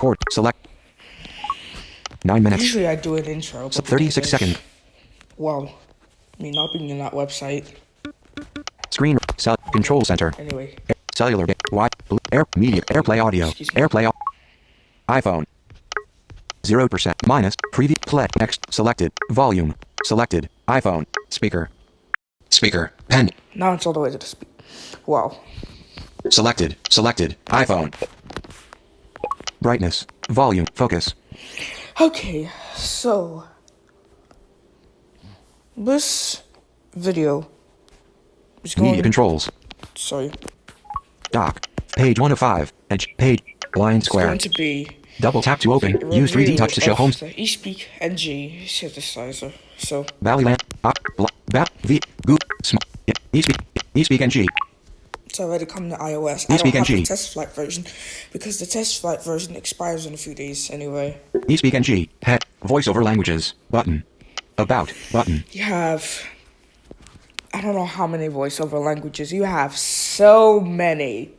Chord. Select. 9 minutes. Usually I do an intro, but 36 seconds. Well, me not being in that website. Screen. Control center. Anyway. Cellular. Wide. Air. Media. AirPlay audio. Excuse me. AirPlay. iPhone. 0%. Minus. Preview. Play. Next. Selected. Volume. Selected. iPhone. Speaker. Speaker. Pen. Now it's all the way to the speak. Wow. Selected. Selected. iPhone. Brightness. Volume. Focus. Okay, so this video is going. Media controls. Sorry. Dock. Page 1 of 5. Edge. Page. Blind square. It's going to be Double tap to open. Use 3D touch to show home. The espeak NG synthesizer. So Valleyland. V. Goop. espeak NG. it's already come to iOS. espeak I don't have NG. the test flight version because the test flight version expires in a few days anyway. espeak NG. Head. Voiceover languages. Button. About. Button. You have, I don't know how many voiceover languages. You have so many.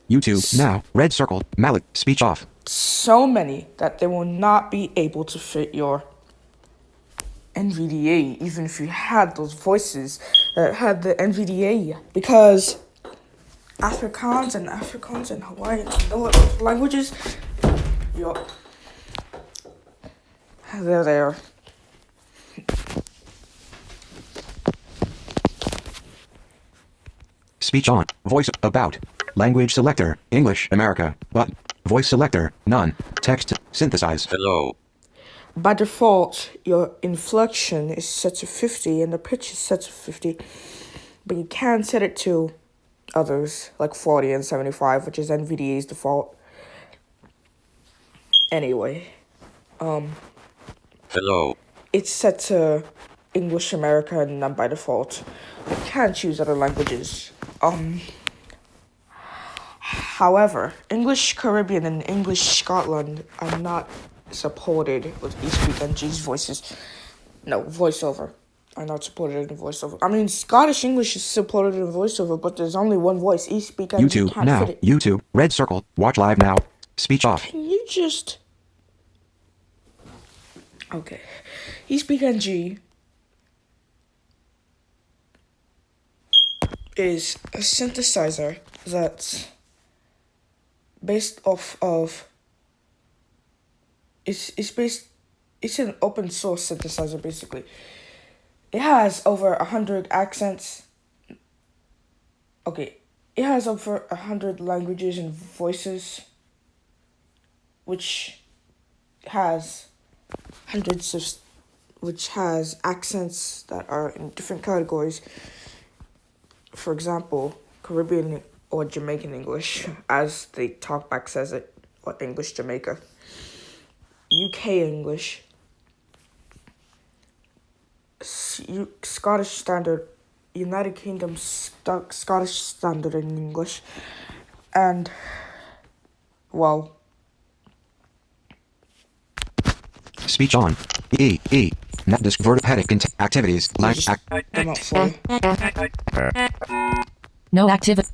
YouTube. Now. Red circle. Mallet. Speech off. So many that they will not be able to fit your NVDA, even if you had those voices that had the NVDA, because Afrikaans and Hawaiian languages, they're there. Speech on. Voice about. Language selector. English. America. Button. Voice selector. None. Text. Synthesize. Hello. By default, your inflection is set to 50 and the pitch is set to 50, but you can set it to others like 40 and 75, which is NVDA's default. Anyway, Hello. it's set to English America and not by default. You can choose other languages. However, English Caribbean and English Scotland are not supported with espeak NG's voices. No, voiceover are not supported in voiceover. I mean, Scottish English is supported in voiceover, but there's only one voice. espeak NG YouTube. can't Now. fit it. YouTube. Red circle. Watch live now. Speech off. Can you just... Okay. espeak NG is a synthesizer that's based off of... It's an open source synthesizer, basically. It has over 100 accents. Okay, it has over 100 languages and voices, which has accents that are in different categories. For example, Caribbean or Jamaican English, as the talkback says it, or English Jamaica. UK English, Scottish Standard, United Kingdom Scottish Standard in English, and, well... Speech on. Net disk vertipedic activities. Come up for you. No activity.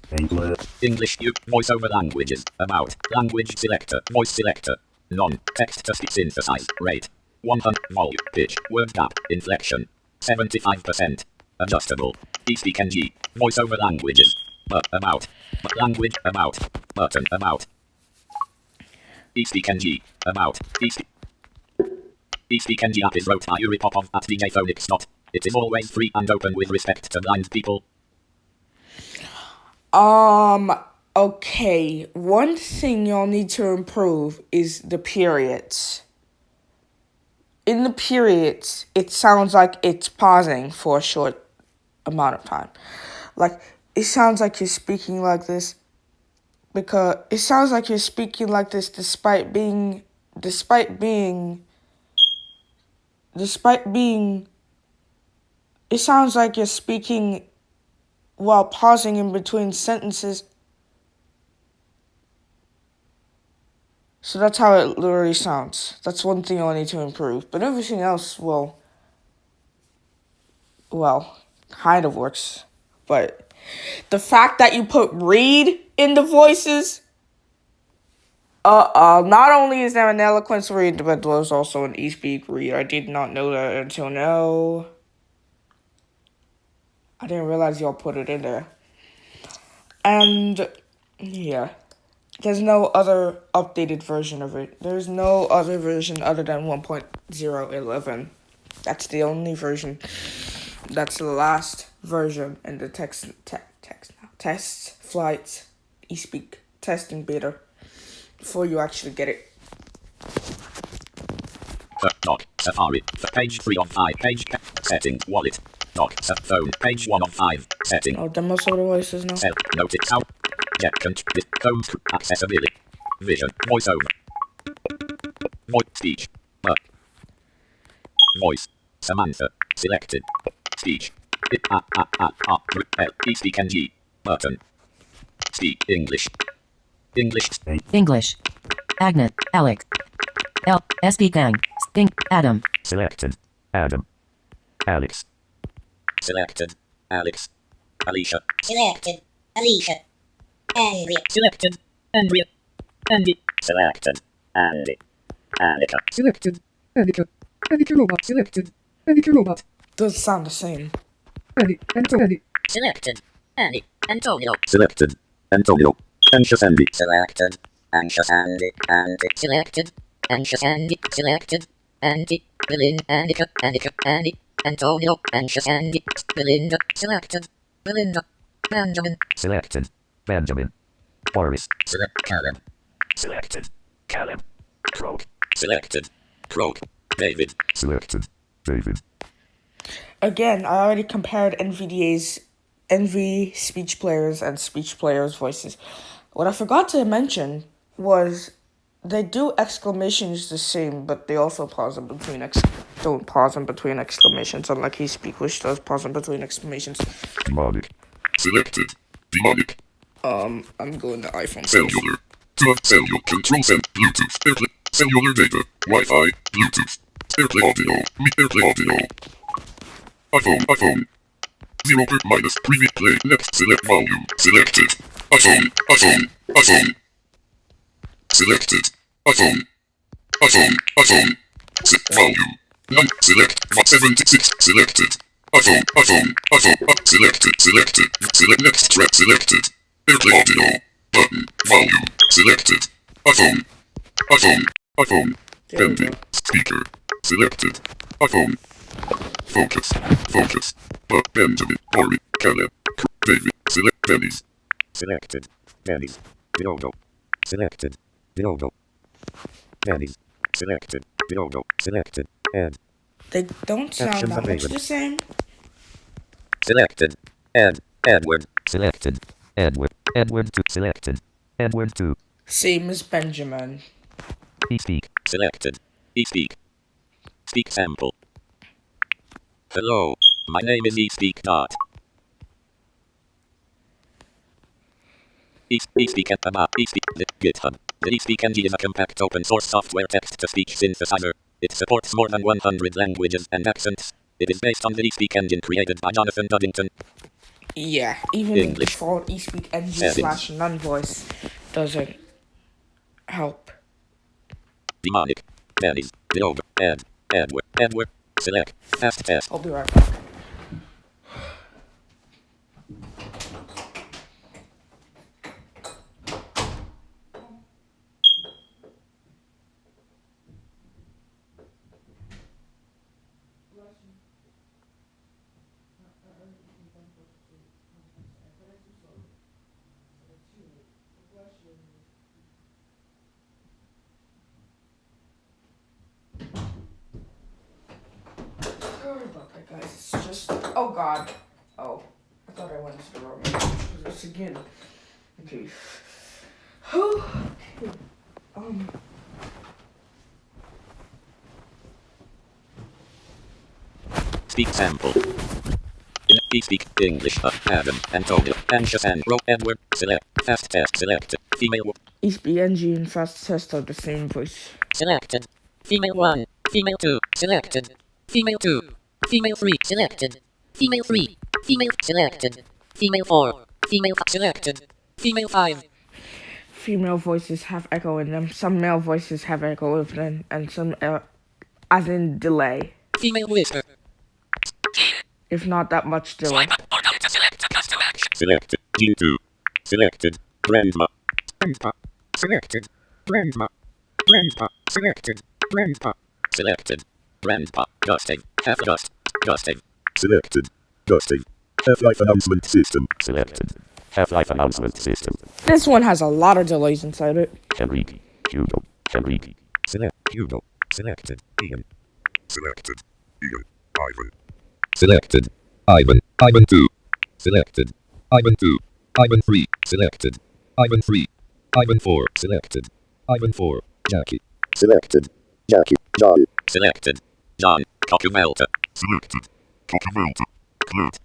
English voiceover languages. About. Language selector. Voice selector. None. Text to synthesize. Rate. 100. Volume. Pitch. Word gap. Inflection. 75%. Adjustable. espeak NG. Voiceover languages. About. Language. About. Button. About. espeak NG. About. espeak NG app is wrote by Yuri Popov at djphonics. It is always free and open with respect to blind people. Okay, one thing y'all need to improve is the periods. In the periods, it sounds like it's pausing for a short amount of time. Like, it sounds like you're speaking like this because it sounds like you're speaking like this despite being, it sounds like you're speaking while pausing in between sentences. So that's how it literally sounds. That's one thing I need to improve. But everything else, well, kind of works. But the fact that you put read in the voices, Not only is there an eloquence read, but there's also an espeak read. I did not know that until now. I didn't realize y'all put it in there. And yeah, there's no other updated version of it. There's no other version other than 1.011. That's the only version. That's the last version in the test flight espeak testing beta before you actually get it. Dock, Safari, page 3 of 5, page, settings, wallet, dock, phone, page 1 of 5, setting. Oh, demo sort of voices now. Notice how, jet, home, accessibility, vision, voiceover, voice, speech, voice, Samantha, selected, speech, speak NG, button, speak English, English. Agnet, Alec. Espeak Ang. Adam. selected, Adam, Alex, selected, Alex, Alicia, Selected. Alicia. Andrea. selected, Andrea, Andy, selected, Andy, Annika, Selected. Annika. Annika robot. Selected. Annika robot. Does sound the same. Annie. Annie. Selected. Annie. Antonio. selected, Antonio, anxious Andy, Selected. Anxious Andy. Andy. Selected. Anxious Andy. Selected. Andy. Belinda. Annika. Annika. Andy. Antonio. Anxious Andy. Belinda. Selected. Belinda. Benjamin. selected, Benjamin, Boris, Select Callum. selected, Callum, Croak, selected, Croak, David, selected, David, Again, I already compared NVDA's NV speech players and speech players' voices. What I forgot to mention was they do exclamations the same, but they also pause in between don't pause in between exclamations, unlike espeak, which does pause in between exclamations. demonic, selected, demonic, I'm going to iPhone. cellular, cellular, control send, Bluetooth, AirPlay, cellular data, Wi-Fi, Bluetooth, AirPlay audio, AirPlay audio, iPhone, 0 per minus, preview play, next, select volume, selected, iPhone, selected, iPhone, volume, none, select, 76, selected, iPhone, selected, select next track, selected, AirPlay audio, button, volume, selected, iPhone, There we pending, go. speaker, selected, iPhone, focus, Benjamin, Ori, Caleb, David, select pennies, selected, pennies, Diogo, selected, Diogo, pennies, selected, Diogo, selected, and They don't sound Actions that much available. the same. selected, Edward, selected, Edward 2, selected, Edward 2, Same as Benjamin. e-speak, selected, e-speak, speak sample. Hello, my name is e-speak dot. eSpeak and eSpeak, GitHub. The eSpeak engine is a compact open source software text-to-speech synthesizer. It supports more than 100 languages and accents. It is based on the eSpeak engine created by Jonathan Duddington. Yeah, even the English. default espeak ng Settings. / none voice doesn't help. Demonic. Pennies. Diogo. Edward. Select. Fast test. I'll be right back. Sorry about that, guys. It's just. Oh, God. Oh. I thought I went to the wrong one. This again. Okay. Whew. Speak sample. eSpeak English. Adam. Antonio. Anxious and Edward. Select. Fast test. Selected. Female. espeak ng and fast test are the same voice. Selected. Female 1. Female 2. Selected. Female 2. Female 3. Selected. Female 3. Female selected. Female 4. Female 5. Selected. Female 5. female voices have echo in them. Some male voices have echo in them, and some as in delay. Female whisper. If not that much delay. Selected. G2. Selected. Grandma. Grandpa. Selected. Grandma. Grandpa. Selected. Grandpa. Selected. Grandpa. Gusting. Half gust. Gusting. Selected. Gusting. Half-life announcement system. Selected. Half-life announcement system. This one has a lot of delays inside it. Henrique. Hugo. Henrique. Select Hugo. Selected. Ian. Selected. Ian. Ivan. Selected. Ivan. Ivan 2. Selected. Ivan 2. Ivan 3. Selected. Ivan 3. Ivan 4. Selected. Ivan 4. Jackie. Selected. Jackie. John. Selected. John. Cocumelta. Selected. Cocavelta. Clat.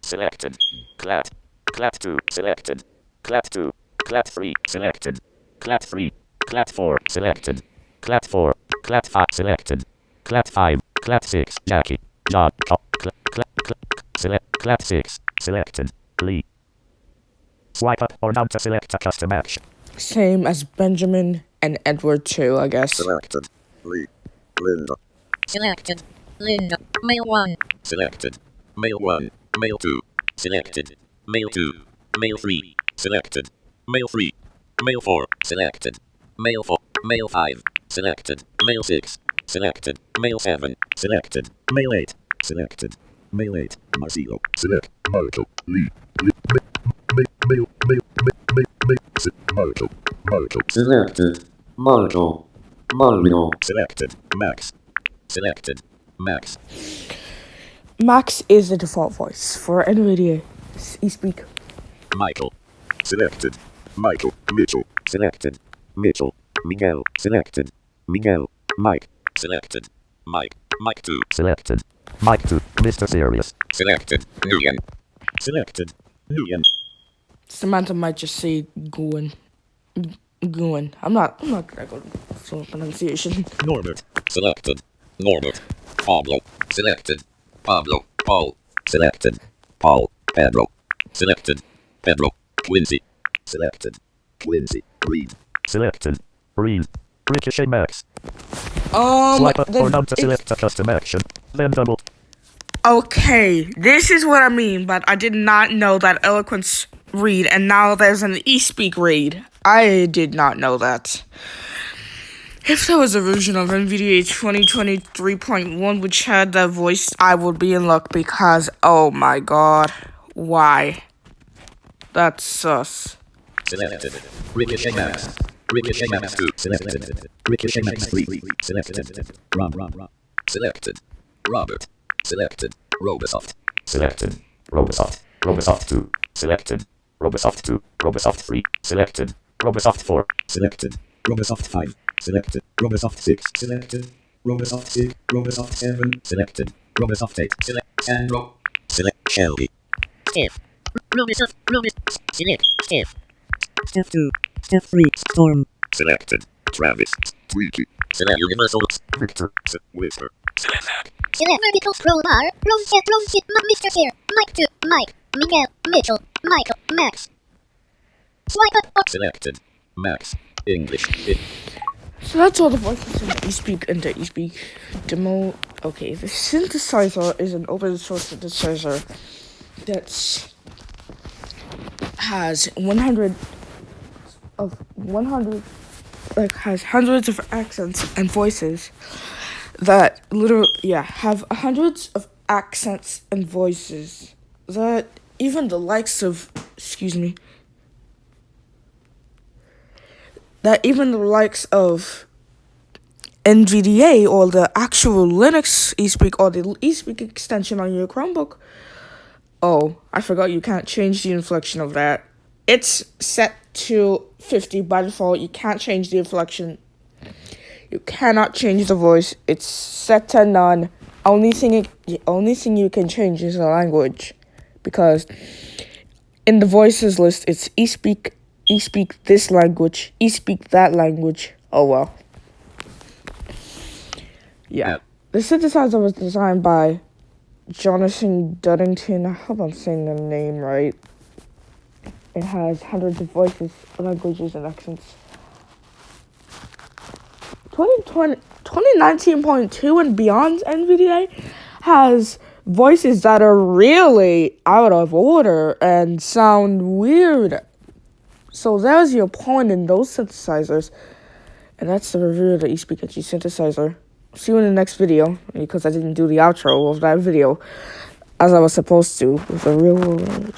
Selected. Clat. Clat 2. Selected. Clat 2. Clat 3. Selected. Clat 3. Clat 4. Selected. Clat 4. Clat 5. Selected. Clat 5. Clat 6. Jackie. John. Select. Clat 6. Selected. Lee. Swipe up or down to select a custom action. Same as Benjamin and Edward too, I guess. Selected. Lee. Linda. Selected. Linda. Male 1. Selected. Male 1. Male 2. Selected. Male 2. Male 3. Selected. Male 3. Male 4. Selected. Male 4. Male 5. Selected. Male 6. Selected. Male 7. Selected. Male 8. Selected. Male 8. Marcelo. Select. Marco. Lee. Male. Marco. Marco. Selected. Marco. Mario. Selected. Max. Selected. Max. Max is the default voice for NVIDIA espeak. Michael. Selected. Michael. Mitchell. Selected. Mitchell. Miguel. Selected. Miguel. Mike. Selected. Mike. Mike 2. Selected. Mike 2. Mr. Serious. Selected. Nguyen. Selected. Nguyen. Samantha might just say Gwen. Gwen. I'm not gonna go for pronunciation. Norbert. Selected. Norbert. Pablo. Selected. Pablo. Paul. Selected. Paul. Pedro. Selected. Pedro. Quincy. Selected. Quincy. Reed. Selected. Reed. Ricochet Max. Swipe up or down to select a custom action. Then double. Okay, this is what I mean, but I did not know that Eloquence read, and now there's an espeak read. I did not know that. If there was a version of NVDA 2023.1 which had that voice, I would be in luck because, oh my god, why? That's sus. Selected. Ricochet Max. Ricochet Max 2. Selected. Ricochet Max 3. Selected. Rob. Selected. Robert. Selected. Robosoft. Selected. Robosoft. Robosoft 2. Selected. Robosoft 2. Robosoft 3. Selected. Robosoft 4. Selected. Robosoft 5. Selected. Robosoft 6. Selected. Robosoft 6. Robosoft 7. Selected. Robosoft 8. Select. And Select Shelby. Steph. Robosoft. Select. Steph. Step 2. Step 3. Storm. Selected. Travis. Tweaky. Select Universal. Victor. Whisper. Select that. Select vertical scroll bar. Rose set, Mr. Fair. Mike 2. Mike. Miguel. Mitchell. Michael. Max. Swipe up or Selected. Max. English. So that's all the voices in the espeak and the espeak demo. Okay, the synthesizer is an open source synthesizer that has 100, has hundreds of accents and voices that have hundreds of accents and voices that even the likes of, NVDA or the actual Linux espeak or the espeak extension on your Chromebook. Oh, I forgot you can't change the inflection of that. It's set to 50 by default. You can't change the inflection. You cannot change the voice. It's set to none. The only thing you can change is the language, because in the voices list it's espeak this language, espeak that language. Oh well. Yeah. The synthesizer was designed by Jonathan Duddington. I hope I'm saying the name right. It has hundreds of voices, languages, and accents. 2019.2 and beyond NVDA has voices that are really out of order and sound weird. So there's your point in those synthesizers. And that's the review of the espeak synthesizer. See you in the next video, because I didn't do the outro of that video as I was supposed to with a real world language.